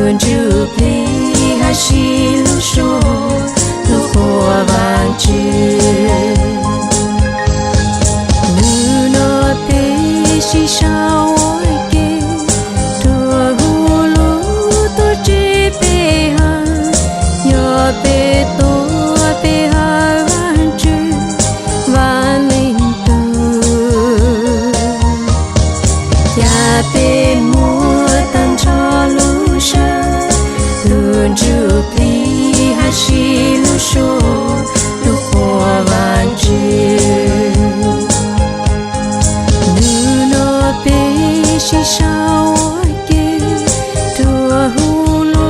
luôn chụp đi hai xí lu số lu hoa vàng chưa lu nó bé xí sao ôi kê tua hu lu tôi chỉ bé ha yo bé tôi bé ha vàng chưa vàng lên tu ya bé mua tan cho lu sa luôn chụp đi hai xí lu số lu hoa vàng chưa lu nó bé xí sao ôi kê tua hu lu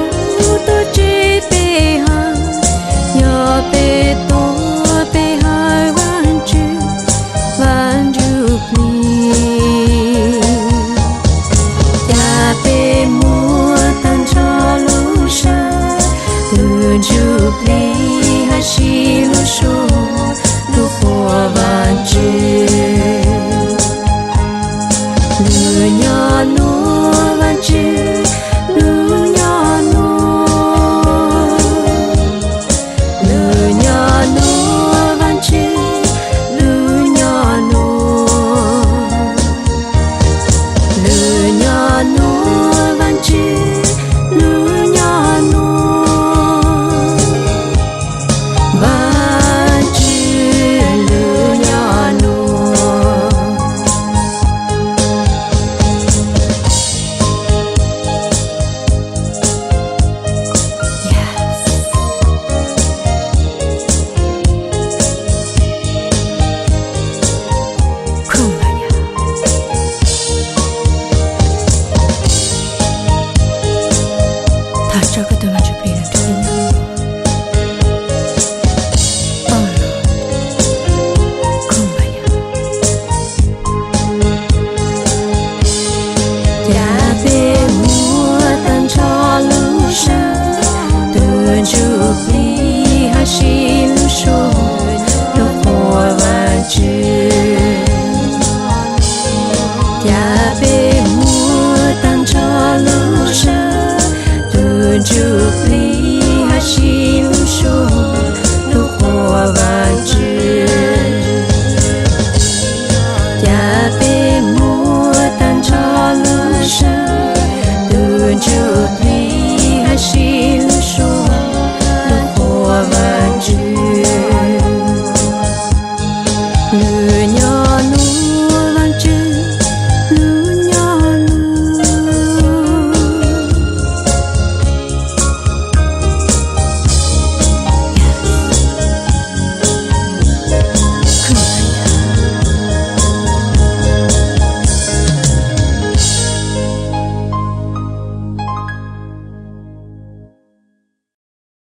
tôi chỉ bé ha yo bé tôi bé ha vàng chụp đi ya bé mua tan cho lu sa luôn chụp đi hai xí lu số lu hoa vàng chưa lu nhỏ nua vàng chưa lu nhỏ nua vàng chưa lu nhỏ nua vàng chưa lu nhỏ nua vàng chưa lu nhỏ nua Kumbaya. Ta cho cái tôi mà chụp hình được đi nào. Oh Lord, Kumbaya. Ya bé mua tan cho lu sa, tôi chụp đi hai xí lu số, lu hoa vàng chưa. Ya bé mua tan cho lu sa, tôi chụp đi hai xí